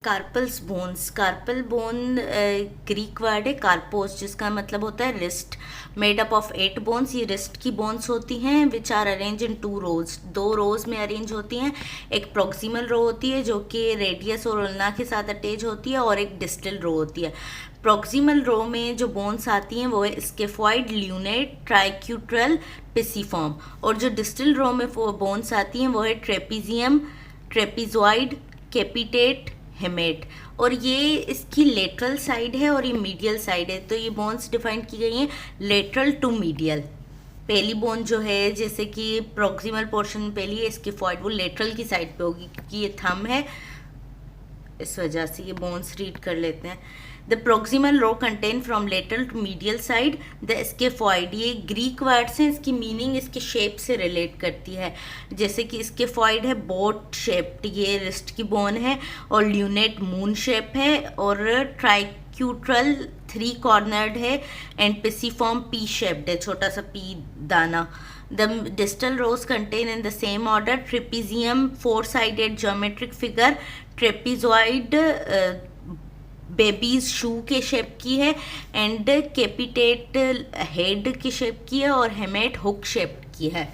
Carpal bone Greek word है कार्पोस, जिसका मतलब होता है wrist. Made up of 8 bones, ये रिस्ट की बोन्स होती हैं, विच आर अरेंज इन 2 रोज, 2 रोज में अरेंज होती हैं। एक प्रोक्सिमल रो होती है जो कि रेडियस और उल्ना के साथ अटैच होती है, और एक डिस्टल रो होती है। प्रोक्सिमल रो में जो बोन्स आती हैं वो है स्केफॉइड, ल्यूनेट, ट्राइक्यूट्रल, पिसीफॉर्म, और जो डिस्टल रो में बोन्स आती हैं वो है ट्रेपीजियम, ट्रेपीजॉइड, कैपिटेट, हेमेट। और ये इसकी लेटरल साइड है और ये मीडियल साइड है। तो ये बोन्स डिफाइन की गई हैं लेटरल टू मीडियल। पहली बोन जो है, जैसे कि प्रोक्सिमल पोर्शन पहली है स्केफॉइड, वो लेटरल की साइड पे होगी क्योंकि ये थंब है, इस वजह से ये बोन्स रीड कर लेते हैं। The proximal row contain from lateral to medial side the scaphoid, ये ग्रीक वर्ड्स हैं, इसकी मीनिंग इसके शेप से रिलेट करती है। जैसे कि स्केफॉइड है बोट शेप्ड, ये रिस्ट की बोन है, और ल्यूनेट मून शेप है, और ट्राइक्यूट्रल 3 कॉर्नर्ड है, एंड पिसीफॉर्म पी शेप्ड है, छोटा सा पी दाना। The distal rows contain in the same order trapezium 4-sided geometric figure, trapezoid babies shoe के शेप की है, एंड कैपिटेट हेड के शेप की है, और हेमेट हुक शेप की है।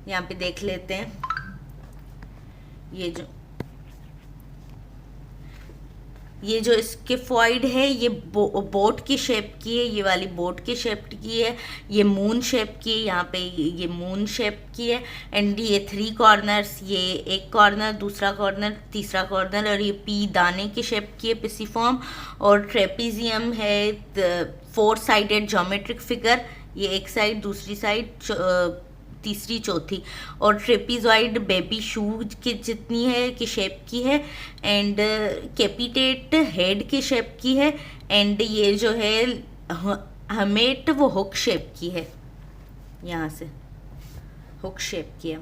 यहाँ पे देख लेते हैं, ये जो स्केफॉइड है ये बोट की शेप की है, ये वाली बोट की शेप की है, ये मून शेप की है, यहाँ पे ये मून शेप की है, एंड ये 3 कॉर्नर्स, ये एक कॉर्नर, दूसरा कॉर्नर, तीसरा कॉर्नर, और ये पी दाने की शेप की है पिसीफॉर्म। और ट्रेपीजियम है 4-साइडेड ज्योमेट्रिक फिगर, ये एक साइड, दूसरी साइड, तीसरी, चौथी, और ट्रेपीजॉइड बेबी शू के जितनी है की शेप की है, एंड कैपिटेट हेड के शेप की है, एंड ये जो है हमेट वो हुक शेप की है, यहाँ से हुक शेप की है।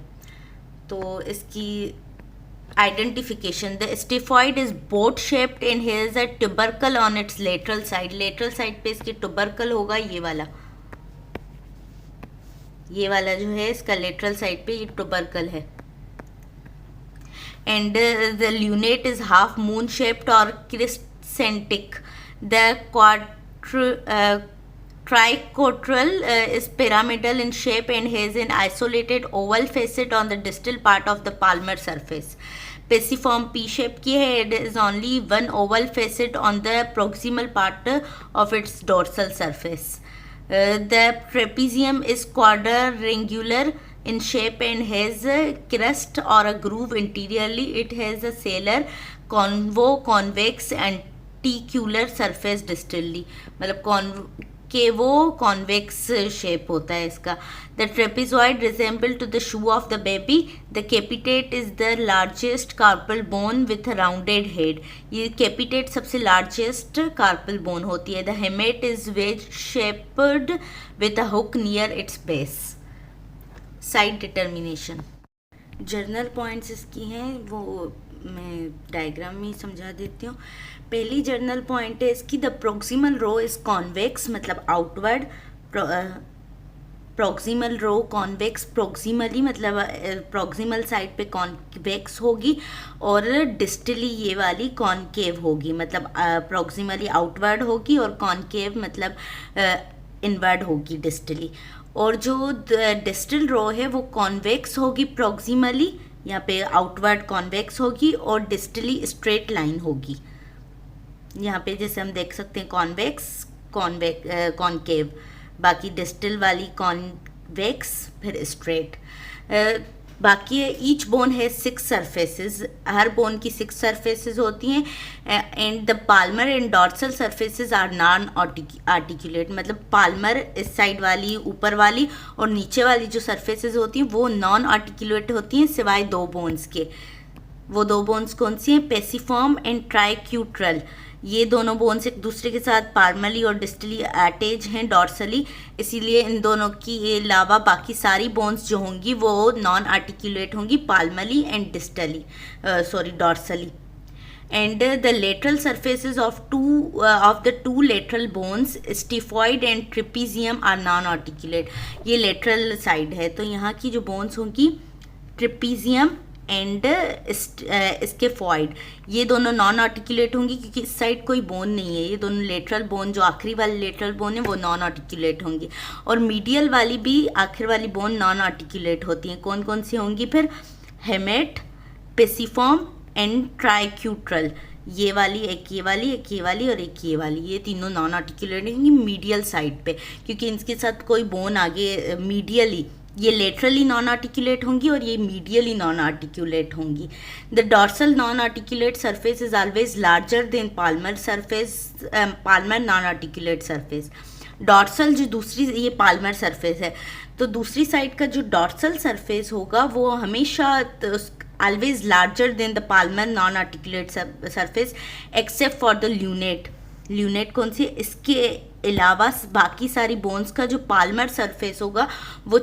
तो इसकी identification, the scaphoid is boat shaped and has a tubercle on its lateral side, lateral side पे इसकी ट्यूबरकल होगा, ये वाला जो है इसका लेटरल साइड पे ये ट्यूबरकल है। And the lunate is half moon shaped और crescentic. The triquetral is pyramidal in shape and has an isolated oval facet on the distal part of the palmar surface. Pisiform P-shape की है, it is only one oval facet on the proximal part of its dorsal surface. The trapezium is quadrangular in shape and has a crest or a groove interiorly. It has a scalar, convex and articular surface distally, मतलब केवो convex shape होता है इसका। The trapezoid resemble to the shoe of the baby. The capitate is the largest carpal bone with rounded head, ये capitate सबसे largest carpal bone होती है। The hamate is wedge shaped with a hook near its base. Side determination, general points इसकी हैं वो मैं diagram में ही समझा देती हूँ। पहली जर्नल पॉइंट है इसकी, the proximal row is convex, मतलब outward. Proximal row convex, proximally मतलब प्रोक्सिमल साइड पे कॉन्वेक्स होगी, और डिस्टली ये वाली कॉनकेव होगी, मतलब प्रोक्सिमली आउटवर्ड होगी और कॉनकेव मतलब इनवर्ड होगी डिस्टली। और जो डिस्टल रो है वो कॉन्वेक्स होगी प्रोक्सिमली, यहाँ पे आउटवर्ड कॉन्वेक्स होगी, और डिस्टली स्ट्रेट लाइन होगी। यहाँ पे जैसे हम देख सकते हैं कॉन्वेक्स, कॉनकेव, बाकी डिस्टल वाली कॉन्वेक्स, फिर स्ट्रेट। बाकी है ईच बोन है 6 सरफेसेस, हर बोन की 6 सरफेसेस होती हैं, and the palmar and dorsal surfaces are non articulate, मतलब पाल्मर इस साइड वाली, ऊपर वाली, और नीचे वाली जो सरफेसेस होती हैं वो नॉन आर्टिकुलेट होती हैं सिवाय 2 बोन्स के। वो 2 बोन्स कौन सी हैं? पेसिफॉर्म एंड ट्राइक्यूट्रल। ये दोनों बोन्स एक दूसरे के साथ पाल्मली और डिस्टली अटैच हैं डॉर्सली, इसीलिए इन दोनों के अलावा बाकी सारी बोन्स जो होंगी वो नॉन आर्टिकुलेट होंगी palmarly and distally, dorsally. And the lateral surfaces of the two lateral bones, scaphoid and trapezium, are non articulate. ये लेटरल साइड है, तो यहाँ की जो बोन्स होंगी ट्रिपीजियम एंड स्केफॉइड, ये दोनों नॉन आर्टिकुलेट होंगी क्योंकि इस साइड कोई बोन नहीं है। ये दोनों लेटरल बोन, जो आखिरी वाली लेटरल बोन है वो नॉन आर्टिकुलेट होंगी, और मीडियल वाली भी आखिर वाली बोन नॉन आर्टिकुलेट होती हैं। कौन कौन सी होंगी फिर? Hamate, pisiform and triquetral. ये वाली, एक ये वाली, एक ये वाली और एक ये वाली, ये तीनों नॉन आर्टिकुलेट होंगी मीडियल साइड पे, क्योंकि इनके साथ कोई बोन आगे मीडियली, ये लेटरली नॉन आर्टिकुलेट होंगी और ये मीडियली नॉन आर्टिकुलेट होंगी। The dorsal non articulate surface is always larger than Palmer surface, Palmer non articulate surface. Dorsal जो दूसरी, ये पाल्मर सरफेस है, तो दूसरी साइड का जो डॉर्सल सरफेस होगा वो हमेशा always larger than the palmar non articulate surface except for the lunate. Lunate कौन सी? इसके अलावा बाकी सारी बोन्स का जो पाल्मर सरफेस होगा वो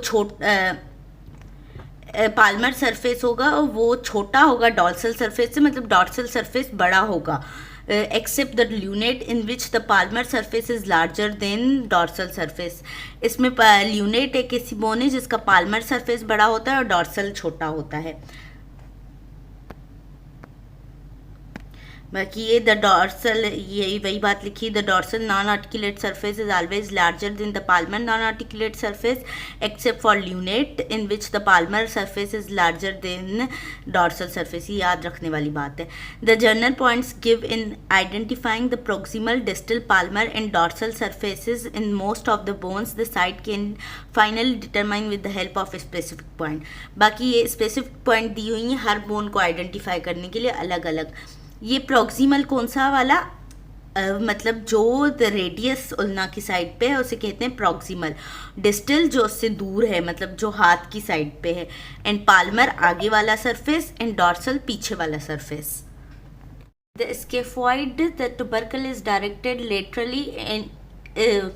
पाल्मर सरफेस होगा वो छोटा होगा डॉर्सल सरफेस से, मतलब डॉर्सल सरफेस बड़ा होगा, except the lunate in which the palmar surface is larger than dorsal surface. इसमें ल्यूनेट एक ऐसी बोन है जिसका पाल्मर सरफेस बड़ा होता है और डॉर्सल छोटा होता है। बाकी ये द डॉर्सल, यही वही बात लिखी, the dorsal non articulate surface is always larger than the palmar non articulate surface except for lunate in which the palmar surface is larger than dorsal surface. ये याद रखने वाली बात है। The general points give in identifying the proximal, distal, Palmer and dorsal surfaces in most of the bones the site can finally determine with the help of specific point. बाकी ये specific point दी हुई हैं हर bone को identify करने के लिए अलग अलग। ये प्रॉक्सिमल कौन सा वाला? मतलब जो रेडियस उल्ना की साइड पे है उसे कहते हैं प्रॉक्सिमल। डिस्टल जो उससे दूर है, मतलब जो हाथ की साइड पे है, एंड पाल्मर आगे वाला सरफेस एंड डॉर्सल पीछे वाला surface. The scaphoid, the tubercle is directed laterally and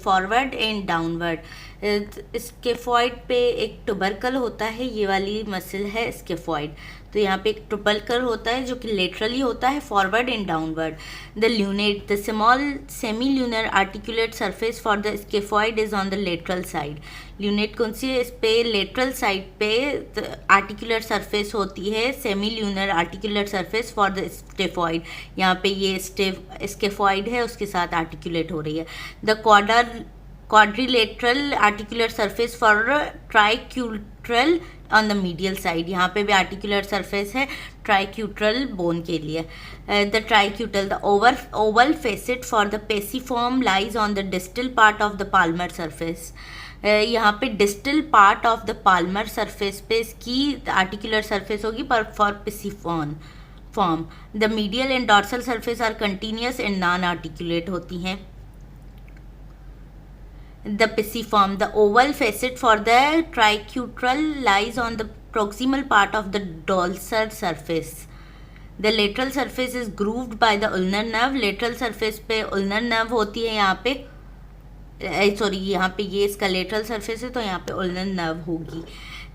forward and downward. Scaphoid पे एक ट्यूबरकल होता है, ये वाली मसल है स्केफॉइड, तो यहाँ पे एक ट्यूबरकल होता है जो कि लेटरली होता है, forward and downward. The lunate, the small semi lunar articulate surface for the scaphoid is on the lateral side. Lunate कौन सी है? इस पे लेटरल साइड पे आर्टिकुलर सरफेस होती है, semi lunar articular surface for the scaphoid. यहाँ पे ये स्केफॉइड है उसके साथ आर्टिकुलेट हो रही है। The quadrilateral articular surface for triquetral on the medial side, यहाँ पे भी आर्टिकुलर सरफेस है ट्राइक्यूट्रल बोन के लिए। The triquetral, the oval facet for the pisiform lies on the distal part of the palmar surface. यहाँ पे distal part of the palmar surface पे इसकी आर्टिकुलर सरफेस होगी पर for pisiform form. The medial and dorsal surface are continuous and non articulate होती हैं। The pisiform, the oval facet for the triquetral lies on the proximal part of the dorsal surface. The lateral surface is grooved by the ulnar nerve. Lateral surface पे ulnar nerve होती है यहाँ पे, sorry यहाँ पे ये इसका lateral surface है तो यहाँ पे ulnar nerve होगी।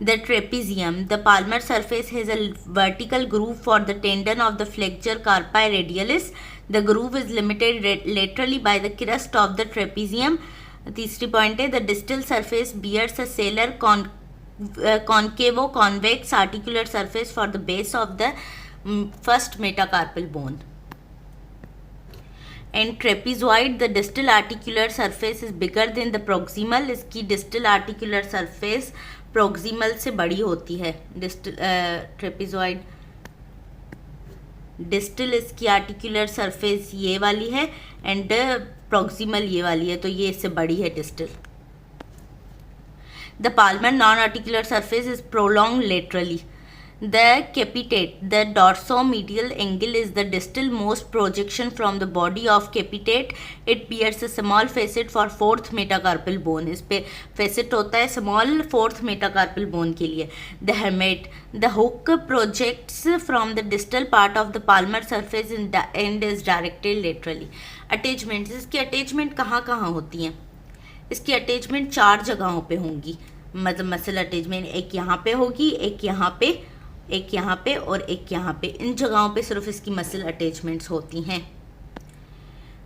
The trapezium, the palmar surface has a vertical groove for the tendon of the flexure carpi radialis. The groove is limited laterally by the crest of the trapezium. तीसरी point है the distal surface bears a sellar concavo convex articular surface for the base of the first metacarpal bone. And trapezoid, the distal articular surface is bigger than the proximal. इसकी distal articular surface proximal से बड़ी होती है। Distal trapezoid, distal इसकी articular surface ये वाली है and proximal ये वाली है, तो ये इससे बड़ी है distal. The palmar non articular surface is prolong laterally. The capitate, the dorsomedial angle is the distal most projection from the body of capitate. It bears a small facet for fourth metacarpal bone. इस पे facet होता है small fourth metacarpal bone के लिए। The hamate, the hook projects from the distal part of the palmar surface and is directed laterally. Attachments, इसकी attachment कहाँ कहाँ होती हैं? इसकी attachment 4 जगहों पे होंगी, मतलब मसल अटैचमेंट एक यहाँ पे होगी, एक यहाँ पे, एक यहाँ पे और एक यहाँ पे। इन जगहों पे सिर्फ इसकी मसल अटैचमेंट्स होती हैं।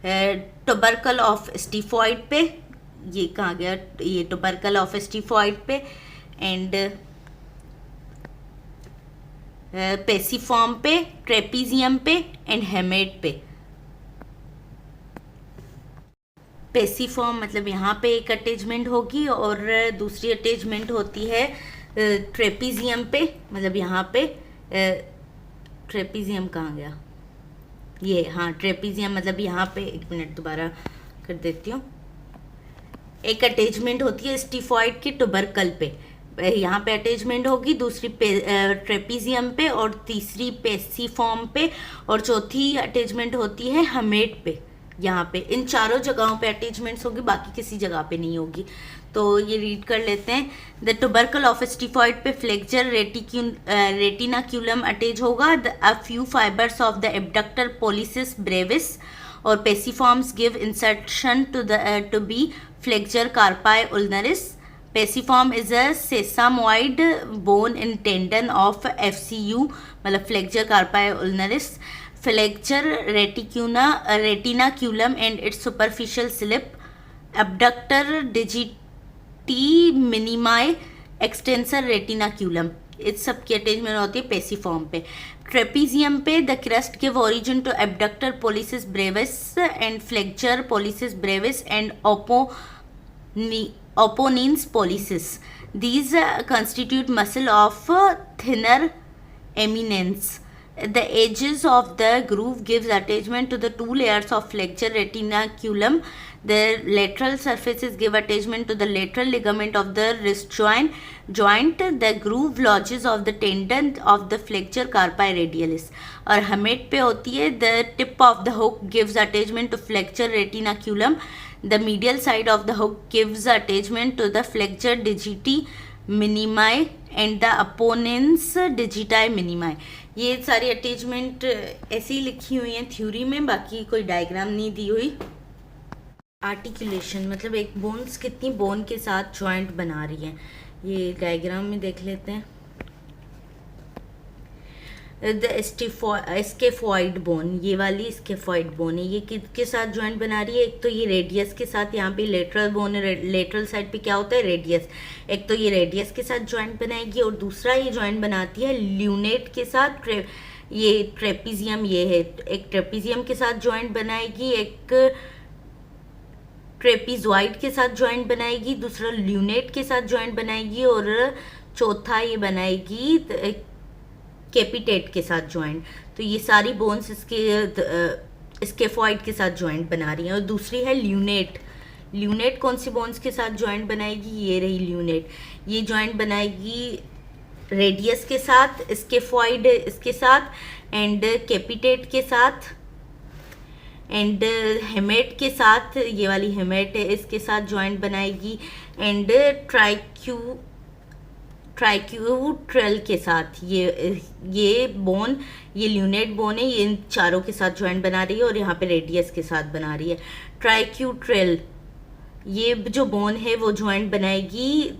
ट्यूबरकल ऑफ स्टीफॉइड पे, ये कहाँ गया, ये ट्यूबरकल ऑफ स्टीफॉइड पे एंड पेसिफॉर्म पे, ट्रेपीजियम पे एंड हेमेट पे। पेसिफॉर्म मतलब यहाँ पे एक अटैचमेंट होगी और दूसरी अटैचमेंट होती है ट्रेपीजियम पे, मतलब यहाँ पे ट्रेपीजियम कहाँ गया, ये हाँ ट्रेपीजियम, मतलब यहाँ पे, एक मिनट दोबारा कर देती हूँ। एक अटैचमेंट होती है स्टिफॉइड के टुबरकल पे, यहाँ पे अटैचमेंट होगी, दूसरी ट्रेपीजियम पे और तीसरी पेसिफॉर्म पे और चौथी अटैचमेंट होती है हेमेट पे। यहाँ पे इन चारों जगहों पे अटैचमेंट्स होगी, बाकी किसी जगह पे नहीं होगी। तो ये रीड कर लेते हैं। द टुबरकल ऑफ स्टिफॉइड पे फ्लेक्चर रेटिनाक्यूलम अटैच होगा, a few fibres of the abductor pollicis brevis, और pisiforms give insertion to be flexor carpi ulnaris. Pisiform is a sesamoid bone in tendon of FCU, मतलब flexor carpi ulnaris. Flexure retinaculum and its superficial slip, abductor digiti minimi, extensor retinaculum, इस सब की attachment होती है पेसिफॉर्म पे। Trapezium पे the crest give origin to abductor pollicis brevis and flexor pollicis brevis and opponens pollicis. These constitute muscle of thinner eminence. The edges of the groove gives attachment to the two layers of flexure retinaculum. The lateral surfaces give attachment to the lateral ligament of the wrist joint. The groove lodges of the tendon of the flexure carpi radialis. और hamate पे होती है the tip of the hook gives attachment to flexure retinaculum. The medial side of the hook gives attachment to the flexure digiti minimi and the opponents digiti minimi. ये सारी attachment ऐसे ही लिखी हुई हैं थ्योरी में, बाकी कोई डायग्राम नहीं दी हुई। आर्टिकुलेशन मतलब एक बोन्स कितनी बोन के साथ जॉइंट बना रही है, ये डायग्राम में देख लेते हैं। द स्केफॉइड बोन, ये वाली स्केफॉइड बोन है, ये किसके साथ जॉइंट बना रही है? एक तो ये रेडियस के साथ, यहाँ पे लेटरल बोन है, लेटरल साइड पे क्या होता है रेडियस, एक तो ये रेडियस के साथ जॉइंट बनाएगी और दूसरा ये जॉइंट बनाती है ल्यूनेट के साथ। ये ट्रेपीजियम ये है, एक ट्रेपीजियम के साथ जॉइंट बनाएगी, एक ट्रेपीजॉइड के साथ जॉइंट बनाएगी, दूसरा ल्यूनेट के साथ जॉइंट बनाएगी और चौथा ये बनाएगी कैपिटेट के साथ जॉइंट। तो ये सारी बोन्स इसके स्केफॉइड के साथ जॉइंट बना रही हैं। और दूसरी है ल्यूनेट। ल्यूनेट कौन सी बोन्स के साथ जॉइंट बनाएगी? ये रही ल्यूनेट, ये जॉइंट बनाएगी रेडियस के साथ, स्केफॉइड इसके साथ, एंड कैपिटेट के साथ, एंड हेमेट के साथ, ये वाली हेमेट है इसके साथ जॉइंट बनाएगी, एंड ट्राइक्यूट्रल के साथ। ये बोन, ये ल्यूनेट बोन है, ये इन चारों के साथ जॉइंट बना रही है और यहाँ पे रेडियस के साथ बना रही है। ट्राइक्यूट्रल ये जो बोन है वो जॉइंट बनाएगी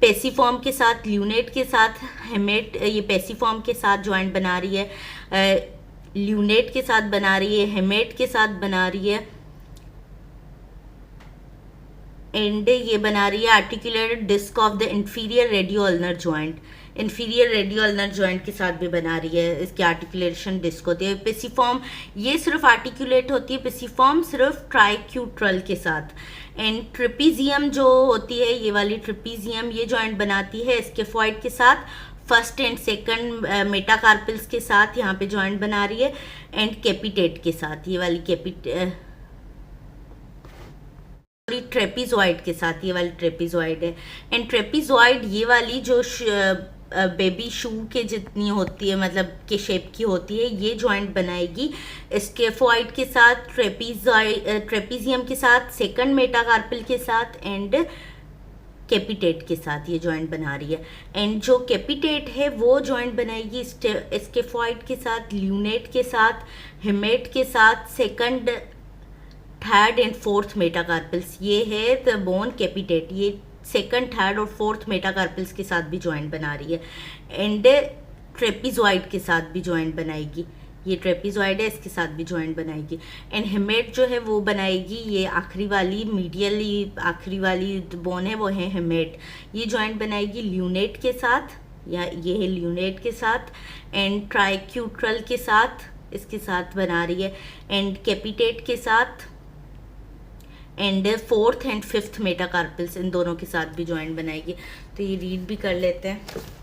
पेसिफॉर्म के साथ, ल्यूनेट के साथ, हेमेट ये पेसिफॉर्म के साथ जॉइंट बना रही है, ल्यूनेट के साथ बना रही है, हेमेट के साथ बना रही है, एंड ये बना रही है articulated disc of the inferior radio ulnar joint. Inferior radio ulnar joint के साथ भी बना रही है, इसकी आर्टिकुलेशन डिस्क होती है। पेसिफॉर्म ये सिर्फ आर्टिकुलेट होती है, पेसिफॉर्म सिर्फ ट्राइक्यूट्रल के साथ। एंड ट्रिपीजियम जो होती है, ये वाली ट्रिपीजियम ये जॉइंट बनाती है स्केफॉइड के साथ, फर्स्ट एंड सेकंड मेटाकार्पल्स के साथ यहाँ पे जॉइंट बना रही है, एंड कैपिटेट के साथ, ये वाली ट्रेपीजॉइड के साथ, ये वाली ट्रेपीजॉइड है। एंड ट्रेपीजॉइड ये वाली जो बेबी शू के जितनी होती है, मतलब के शेप की होती है, ये जॉइंट बनाएगी स्केफॉइड के साथ, ट्रेपीजियम के साथ, सेकंड मेटाकार्पल के साथ, एंड कैपिटेट के साथ ये जॉइंट बना रही है। एंड जो कैपिटेट है वो जॉइंट बनाएगी स्केफॉइड के साथ, ल्यूनेट के साथ, हेमेट के साथ, second, third and fourth metacarpals. ये है द बोन कैपिटेट, ये सेकंड, थर्ड और फोर्थ मेटाकार्पल्स के साथ भी जॉइंट बना रही है। एंड ट्रेपीजॉइड के साथ भी जॉइंट बनाएगी, ये ट्रेपीजॉइड है इसके साथ भी जॉइंट बनाएगी। एंड हेमेट जो है वो बनाएगी, ये आखिरी वाली मीडियली आखिरी वाली बोन है वो है हेमेट, ये जॉइंट बनाएगी ल्यूनेट के साथ, या ये है ल्यूनेट के साथ, एंड ट्राइक्यूट्रल के साथ, इसके साथ बना रही है, एंड कैपिटेट के साथ, and fourth and fifth metacarpals, इन दोनों के साथ भी जॉइंट बनाएगी। तो ये रीड भी कर लेते हैं।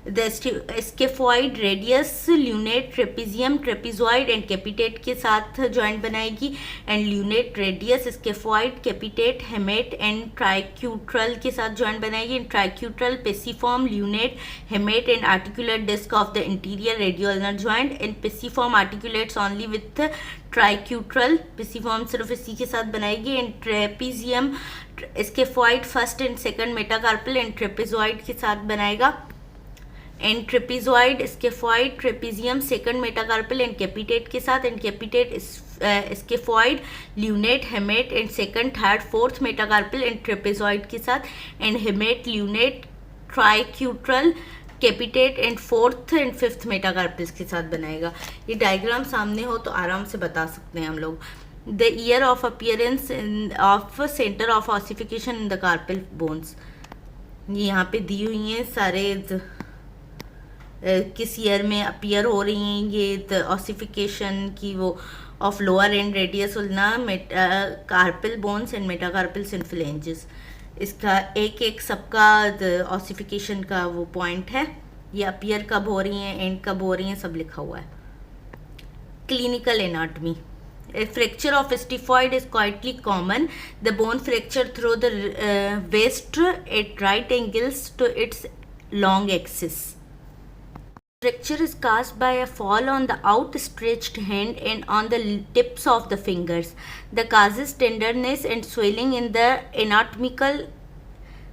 The scaphoid radius lunate trapezium trapezoid and capitate के साथ जॉइंट बनाएगी, and lunate radius scaphoid capitate hamate and triquetral के साथ जॉइंट बनाएगी, and triquetral pisiform lunate hamate and articulate disc of the interior radioulnar joint, and pisiform articulates only with triquetral, pisiform सिर्फ इसी के साथ बनाएगी, and trapezium scaphoid first and second metacarpal and trapezoid के साथ बनाएगा, and trapezoid scaphoid trapezium second metacarpal and capitate के साथ, and कैपिटेट scaphoid lunate hamate and second third fourth metacarpal and trapezoid के साथ, and hamate lunate ट्राइक्यूट्रल कैपिटेट and fourth and fifth metacarpals के साथ बनाएगा। ये डायग्राम सामने हो तो आराम से बता सकते हैं हम लोग। The year of appearance of centre of ossification in the carpal bones, ये यहाँ पे दी हुई हैं सारे किस ईयर में अपीयर हो रही हैं ये ऑसिफिकेशन की, वो of lower and radius उल्ना carpal bones and metacarpals and flanges. इसका एक एक सबका ऑसिफिकेशन का वो पॉइंट है, ये अपीयर कब हो रही हैं, एंड कब हो रही हैं, सब लिखा हुआ है। Clinical anatomy, a fracture of stifoid is quietly common. The bone fracture through the waist at right angles to its long axis. Fracture is caused by a fall on the outstretched hand and on the tips of the fingers. The causes tenderness and swelling in the anatomical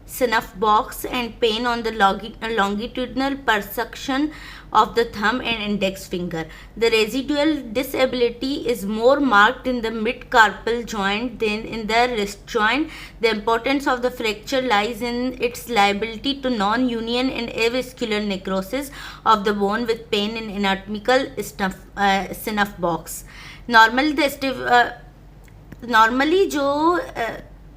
snuff box and pain on the longitudinal persection of the thumb and index finger. The residual disability is more marked in the mid-carpal joint than in the wrist joint. The importance of the fracture lies in its liability to non-union and avascular necrosis of the bone with pain in anatomical snuff box. Normally जो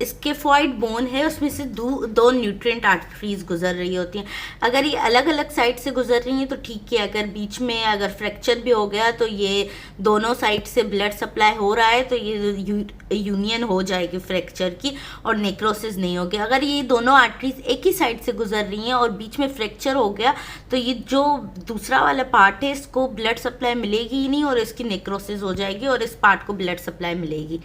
scaphoid bone है उसमें से दो nutrient arteries गुजर रही होती हैं। अगर ये अलग अलग साइड से गुजर रही हैं तो ठीक है, अगर बीच में अगर फ्रैक्चर भी हो गया तो ये दोनों साइड से ब्लड सप्लाई हो रहा है तो ये यूनियन हो जाएगी फ्रैक्चर की और नेक्रोसिस नहीं होगी। अगर ये दोनों आर्टरीज एक ही साइड से गुजर रही हैं और बीच में फ्रैक्चर हो गया तो ये जो दूसरा वाला पार्ट है इसको ब्लड सप्लाई मिलेगी ही नहीं और इसकी नेक्रोसिस हो जाएगी और इस पार्ट को ब्लड सप्लाई मिलेगी।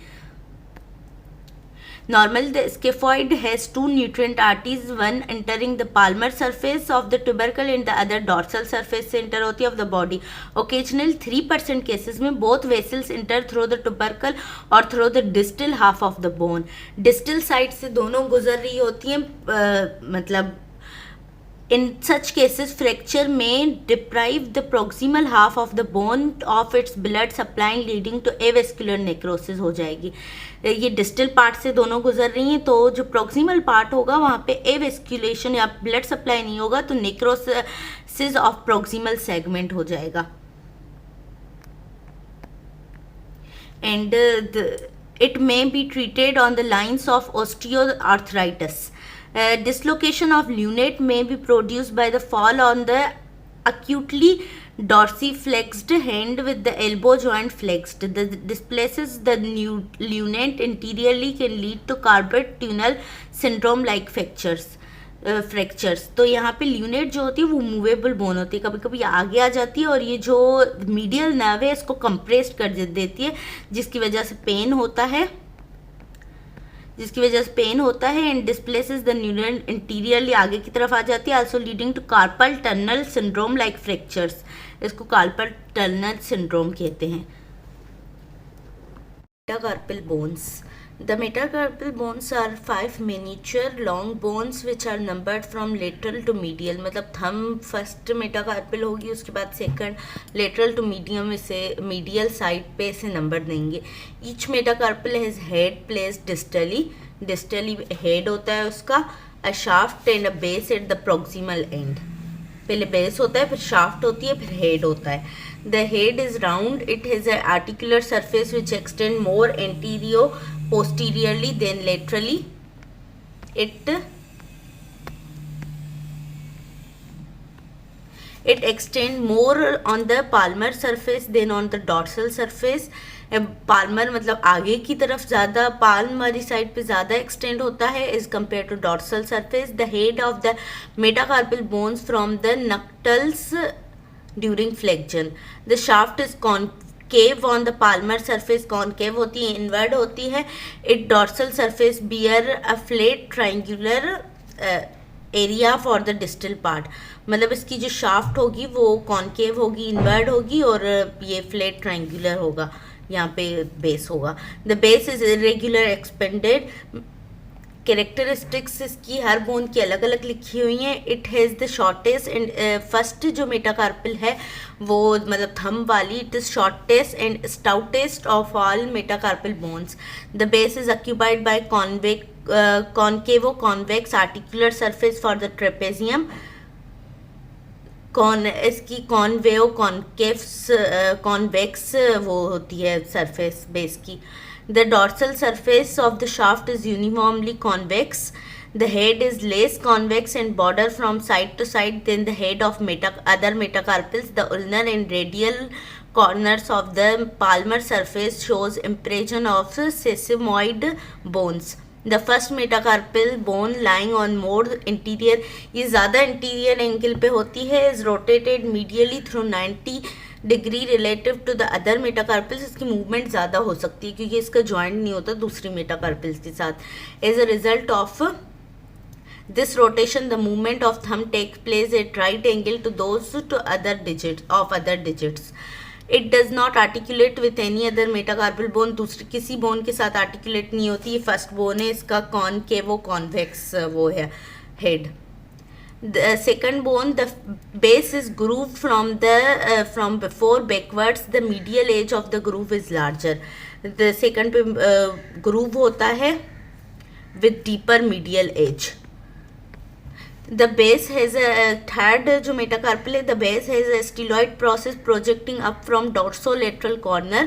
Normally, the scaphoid has two nutrient arteries, one entering the palmar surface of the tubercle and the other dorsal surface से enter होती है of the body. Occasionally 3% cases में both vessels enter through the tubercle or through the distal half of the bone. Distal side से दोनों गुजर रही होती हैं, मतलब in such cases fracture may deprive the proximal half of the bone of its blood supply leading to avascular necrosis हो जाएगी। ये डिस्टल पार्ट से दोनों गुजर रही हैं तो जो प्रोक्सिमल पार्ट होगा वहाँ पे एवेस्क्यूलेशन या ब्लड सप्लाई नहीं होगा तो नेक्रोसिस ऑफ प्रोक्सिमल सेगमेंट हो जाएगा। And it may be treated on the lines of osteoarthritis. Dislocation of lunate may be produced by the fall on the acutely dorsiflexed hand with the elbow joint flexed. The displaces the lunate anteriorly can lead to carpal tunnel syndrome like fractures. तो यहाँ पे lunate जो होती है वो movable bone होती है, कभी कभी आगे आ जाती है और ये जो मीडियल नर्व है इसको कंप्रेस्ड कर देती है जिसकी वजह से पेन होता है and displaces the neural anteriorly आगे की तरफ आ जाती है, also leading to carpal tunnel syndrome like fractures. इसको कार्पल टनल सिंड्रोम कहते हैं। Metacarpal bones, the metacarpal bones are 5 miniature long bones which are numbered from lateral to medial, मतलब थंब फर्स्ट मेटाकार्पल होगी, उसके बाद सेकंड लेटरल टू मीडियम, इसे medial side पे इसे नंबर देंगे। Each metacarpal has head placed distally head होता है उसका, अ shaft and a base at the proximal and. पहले बेस होता है, फिर शाफ्ट होती है, फिर हेड होता है। The head is round. It has an articular surface which extends more posteriorly than laterally. It It extend more on the palmar surface than on the dorsal surface. Palmer मतलब आगे की तरफ ज़्यादा, पाल्म वाली side पे ज़्यादा extend होता है as compare to dorsal surface. The head of the metacarpal bones from the knuckles during flexion. The shaft is concave on the palmar surface. Concave होती है, इनवर्ड होती है. It dorsal surface bear a flat triangular area for the distal part. मतलब इसकी जो shaft होगी वो concave होगी, इनवर्ड होगी, और ये फ्लैट ट्राइंगुलर होगा, यहाँ पे बेस होगा. The base is irregular expanded. Characteristics इसकी हर बोन की अलग अलग लिखी हुई हैं. It has the shortest and first जो मेटाकार्पल है वो मतलब थंब वाली, it is shortest and stoutest of all metacarpal bones. The base is occupied by concavo convex articular surface for the trapezium. इसकी कॉनवेव कॉन्वेक्स वो होती है surface base की. The dorsal surface of the shaft is uniformly convex. The head is less convex and border from side to side than the head of other metacarpals. The ulnar and radial corners of the palmar surface shows impression of sesamoid bones. The first metacarpal bone lying on more interior, ये ज़्यादा interior angle पे होती है, is rotated medially through 90 degree relative to the other metacarpals. इसकी movement ज़्यादा हो सकती है क्योंकि इसका जॉइंट नहीं होता दूसरी मेटाकार्पल्स के साथ. As a result of this rotation the movement of thumb takes place at right angle to those to other digits. It does not articulate with any other metacarpal bone. दूसरी किसी bone के साथ articulate नहीं होती. ये first bone है, इसका कॉनकेवो convex वो है head. The second bone, the base is grooved from before backwards. The medial edge of the groove is larger. The second पे groove होता है with deeper medial edge. The base has a third जो metacarpal है, the base has a styloid process projecting up from dorsolateral corner.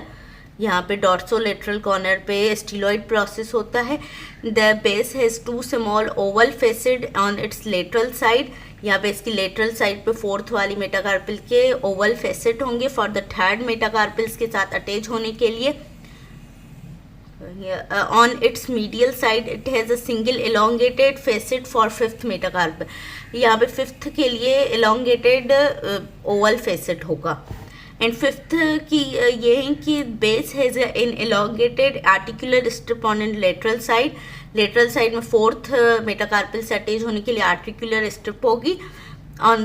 यहाँ पे dorsolateral corner पे styloid process होता है. The base has two small oval facet on its lateral side. यहाँ पे इसकी lateral side पे फोर्थ वाली मेटाकार्पल के oval facet होंगे for the third मेटाकार्पल्स के साथ अटैच होने के लिए. On its medial side it has a single elongated facet for fifth metacarpal. यहाँ पे फिफ्थ के लिए elongated oval facet होगा. एंड फिफ्थ की ये है कि base has an elongated articular strip on its lateral side. Lateral side में फोर्थ मेटाकार्पल से अटैच होने के लिए आर्टिकुलर स्ट्रिप होगी. On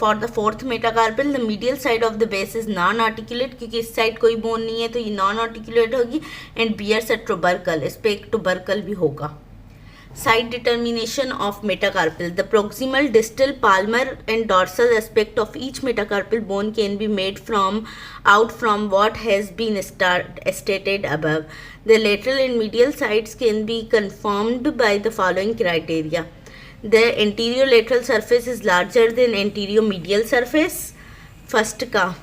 for the fourth metacarpal the medial side of the base is non-articulate क्योंकि इस साइड कोई bone नहीं है तो ये non-articulate होगी. and bears a tubercle. इस पे एक tubercle भी होगा. Side determination of metacarpal. The proximal, distal, palmar and dorsal aspect of each metacarpal bone can be made out from what has been stated above. The lateral and medial sides can be confirmed by the following criteria. The anterior lateral surface is larger than anterior medial surface, first का.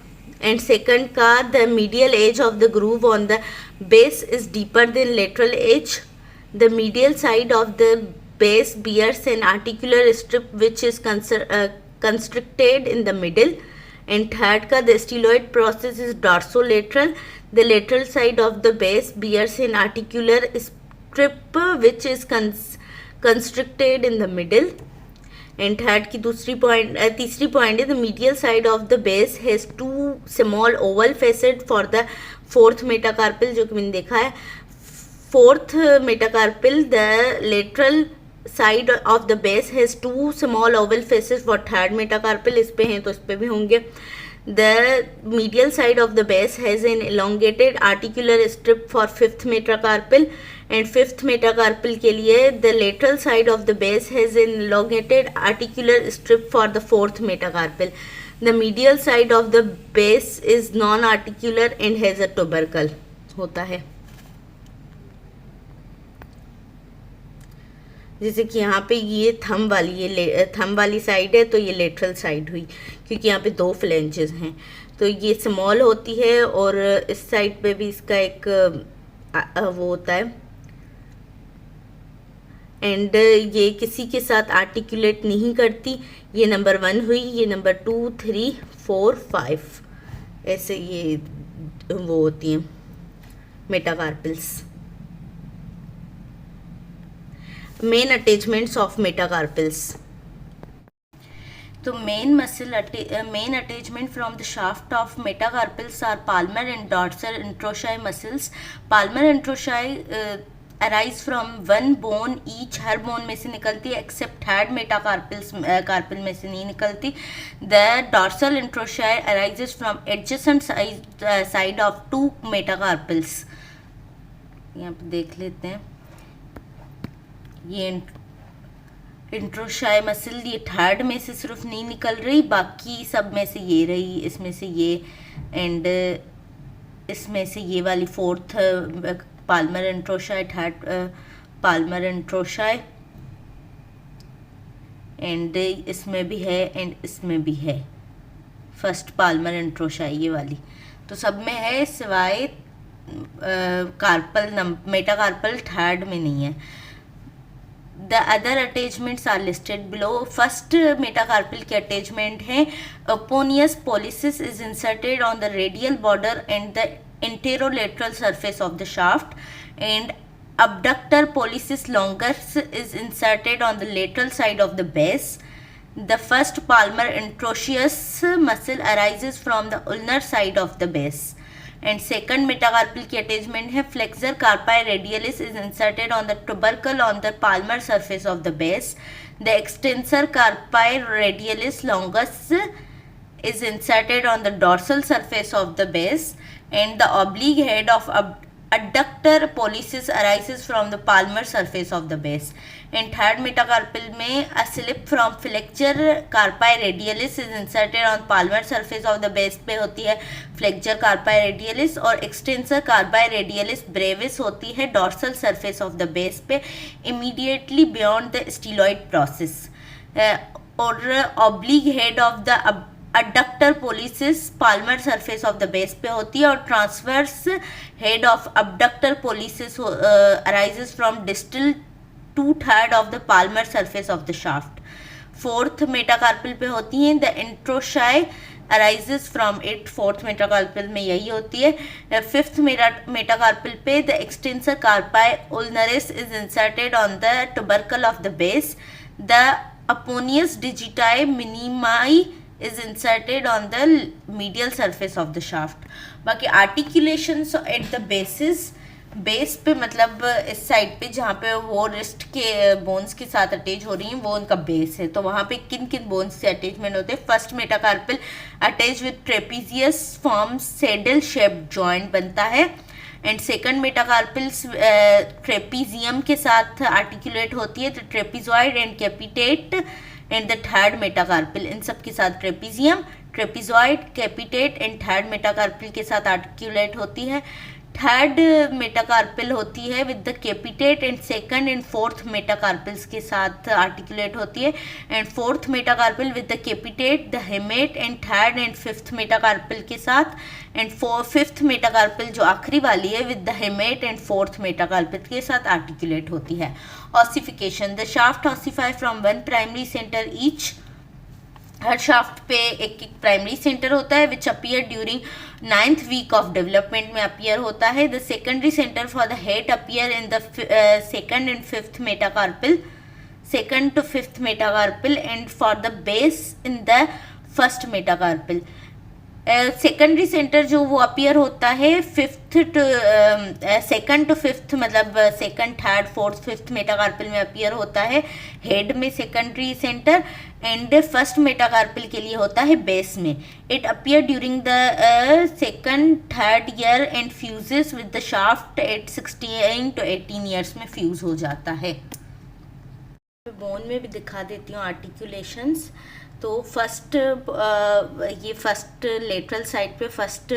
And second का, the medial edge of the groove on the base is deeper than lateral edge. The medial side of the base bears an articular strip which is constricted in the middle. And third का, the styloid process is dorsolateral. The lateral side of the base bears an articular strip which is constricted in the middle. And third की तीसरी point है, the medial side of the base has two small oval facet for the fourth metacarpal जो कि मैंने देखा है. Fourth metacarpal, the lateral side of the base has two small oval facets for third metacarpal. इस पे हैं तो इस पे भी होंगे. The medial side of the base has an elongated articular strip for fifth metacarpal. And fifth metacarpal के लिए the lateral side of the base has an elongated articular strip for the fourth metacarpal. The medial side of the base is non-articular and has a tubercle होता है. जैसे कि यहाँ पे ये thumb वाली साइड है तो ये लेटरल साइड हुई क्योंकि यहाँ पे दो फ्लेंजेस हैं तो ये स्मॉल होती है और इस साइड पे भी इसका एक वो होता है. एंड ये किसी के साथ आर्टिकुलेट नहीं करती। ये नंबर 1 हुई, ये नंबर 2, 3, 4, 5 ऐसे ये वो होती हैं metacarpals. Main attachments of metacarpals. तो main attachment from the shaft of metacarpals are palmar and dorsal antrochae muscles. Palmar antrochae arise from one bone each, her bone में से निकलती है एक्सेप्ट थर्ड मेटाकार्पल्स कार्पल में से नहीं निकलती। The dorsal interossei arises from adjacent side of two metacarpals। यहाँ पे देख लेते हैं, ये इंट्रोशाई मसल ये थर्ड में से सिर्फ नहीं निकल रही, बाकी सब में से ये रही, इसमें से ये एंड इसमें से ये वाली fourth palmar interossei, third palmar interossei and इसमें भी है एंड इसमें भी है फर्स्ट पाल्मर एंट्रोशाई ये वाली, तो सब में है सिवाय कार्पल मेटाकार्पल थर्ड में नहीं है। The other attachments are listed below. First metacarpal की attachment है Oponius pollicis is inserted on the radial border and the anterolateral surface of the shaft, and abductor pollicis longus is inserted on the lateral side of the base. The first palmar antrochaeus muscle arises from the ulnar side of the base. And second metacarpal की attachment है flexor carpi radialis is inserted on the tubercle on the palmar surface of the base. The extensor carpi radialis longus is inserted on the dorsal surface of the base, and the oblique head of adductor pollicis arises from the palmar surface of the base. And third metacarpal में a slip from flexure carpi radialis is inserted on palmar surface of the base पे होती है flexure carpi radialis, और extensor carpi radialis brevis होती है dorsal surface of the base पे immediately beyond the styloid process, और oblique head of the adductor pollicis palmar surface of the base पे होती है, और transverse head of abductor pollicis arises from distal 2/3 of the palmar surface of the shaft. Fourth metacarpal पे होती हैं the antrochae arises from it, fourth metacarpal में यही होती है। Fifth metacarpal पे the extensor carpi ulnaris is inserted on the tubercle of the base. The Oponius digiti minimi is inserted on the medial surface of the shaft. बाकी articulations at the bases, base पे मतलब इस side पे जहाँ पे वो wrist के bones के साथ अटैच हो रही हैं वो उनका बेस है, तो वहाँ पे किन किन बोन्स से अटैचमेंट होते हैं। First metacarpal attach with trapezius form saddle shaped joint बनता है, एंड सेकंड मेटाकार्पल ट्रेपीजियम के साथ आर्टिकुलेट होती है, तो trapezoid and capitate, and the third metacarpal इन सब के साथ trapezium, trapezoid, capitate and third metacarpal के साथ आर्टिकुलेट होती है। थर्ड मेटाकार्पल होती है with the capitate, and second and fourth metacarpals के साथ आर्टिकुलेट होती है, and fourth metacarpal with the capitate, the hamate and third and fifth metacarpal के साथ, एंड फिफ्थ मेटाकार्पल जो आखिरी वाली है with the hamate and fourth metacarpal के साथ आर्टिकुलेट होती है। Ossification, the shaft ossify from one primary centre each, हर शाफ्ट पे एक एक प्राइमरी सेंटर होता है which appear during 9th week of development में अपीयर होता है। The secondary centre for the head appear in the second and fifth metacarpal, second to fifth metacarpal, and for the base in the first metacarpal. Secondary centre जो वो appear होता है fifth to second to fifth, मतलब second third fourth fifth metacarpal में appear होता है head में secondary centre, and first metacarpal के लिए होता है बेस में। It appear during the second third year and fuses with the shaft at 16 to 18 years में फ्यूज हो जाता है। बोन में भी दिखा देती हूँ आर्टिकुलेशंस। तो फर्स्ट ये फर्स्ट लेटरल साइड पे फर्स्ट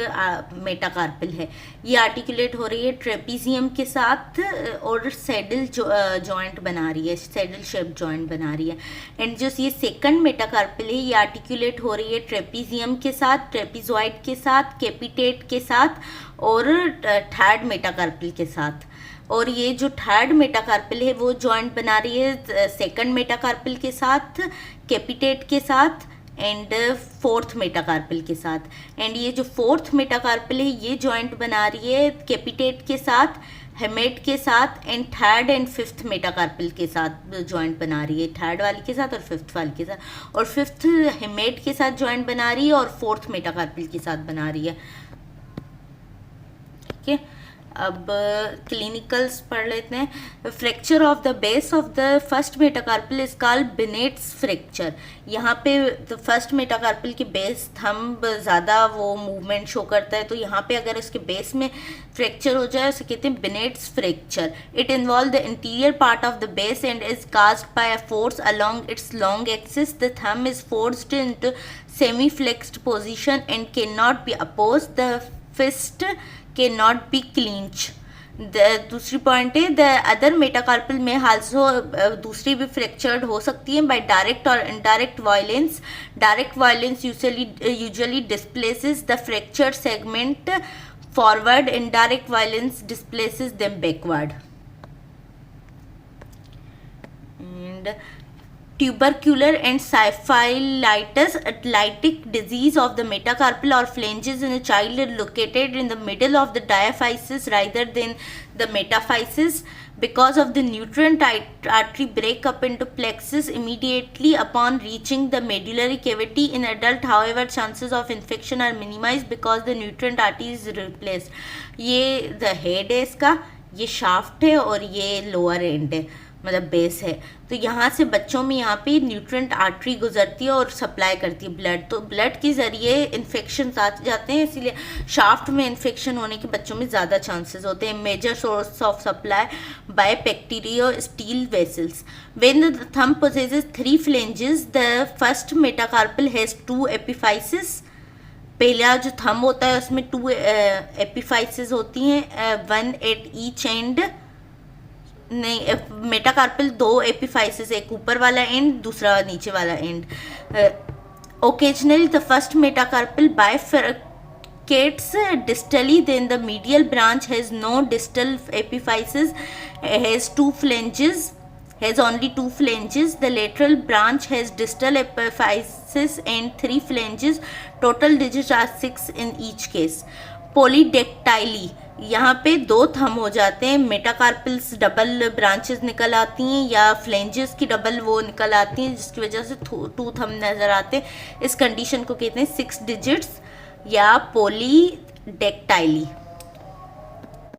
मेटाकार्पल है, ये आर्टिकुलेट हो रही है ट्रेपीजियम के साथ और सैडल जॉइंट बना रही है, सैडल शेप जॉइंट बना रही है। एंड जो ये सेकंड मेटाकार्पल है ये आर्टिकुलेट हो रही है ट्रेपीजियम के साथ, ट्रेपीजॉइड के साथ, कैपिटेट के साथ और थर्ड मेटाकार्पल के साथ। और ये जो थर्ड मेटाकार्पल है वो जॉइंट बना रही है सेकंड मेटाकार्पल के साथ, कैपिटेट के साथ एंड फोर्थ मेटाकार्पल के साथ। एंड ये जो फोर्थ मेटाकार्पल है ये जॉइंट बना रही है कैपिटेट के साथ, हेमेट के साथ and third and fifth metacarpal के साथ जॉइंट बना रही है, थर्ड वाली के साथ और फिफ्थ वाली के साथ, और फिफ्थ हेमेट के साथ जॉइंट बना रही है और फोर्थ मेटाकार्पल के साथ बना रही है। ठीक है, अब क्लिनिकल्स पढ़ लेते हैं। Fracture of the base of the first metacarpal is called Bennett's fracture. यहाँ पे फर्स्ट मेटाकार्पल के बेस थंब ज़्यादा वो मूवमेंट शो करता है, तो यहाँ पे अगर इसके बेस में फ्रैक्चर हो जाए उसे कहते हैं Bennett's fracture. It involve the interior part of the base and is caused by a force along its long axis. The thumb is forced into semi flexed position and can not be oppose. The fist can not be clench. दूसरी point है the other metacarpal में also दूसरी भी fractured हो सकती है by direct और indirect violence. Direct violence usually displaces the fractured segment forward, indirect violence displaces them backward. And tubercular and syphilitis, lytic disease of the metacarpal or phalanges in a child is located in the middle of the diaphysis rather than the metaphysis because of the nutrient artery break up into plexus immediately upon reaching the medullary cavity. In adult, however, chances of infection are minimized because the nutrient artery is replaced. ये the head है इसका, ये shaft है और ये lower end है, मतलब base है। तो यहाँ से बच्चों में यहाँ पे न्यूट्रिएंट आर्टरी गुजरती है और सप्लाई करती है ब्लड, तो ब्लड के ज़रिए इन्फेक्शन आ जाते हैं, इसीलिए शाफ्ट में इन्फेक्शन होने के बच्चों में ज़्यादा चांसेस होते हैं। Major source of supply by bacteria steel vessels. When the thumb possesses 3 phalanges the first metacarpal has 2 epiphysis. पहला जो थंब होता है उसमें 2 एपिफाइसिस होती हैं, 1 एट ईच एंड, नहीं मेटाकार्पल 2 एपिफाइसिस, एक ऊपर वाला एंड दूसरा नीचे वाला and. Occasionally the first metacarpal bifurcates distally, then the medial branch has no distal epiphysis, has only 2 flanges. The lateral branch has distal epiphysis and 3 flanges. Total digits are 6 in each case. पोलीडेक्टाइली, यहाँ पे 2 thumb हो जाते हैं, metacarpals double branches निकल आती हैं या flanges की डबल वो निकल आती हैं, जिसकी वजह से 2 थंब नज़र आते हैं। इस कंडीशन को कहते हैं 6 डिजिट्स या पोलीडेक्टाइली।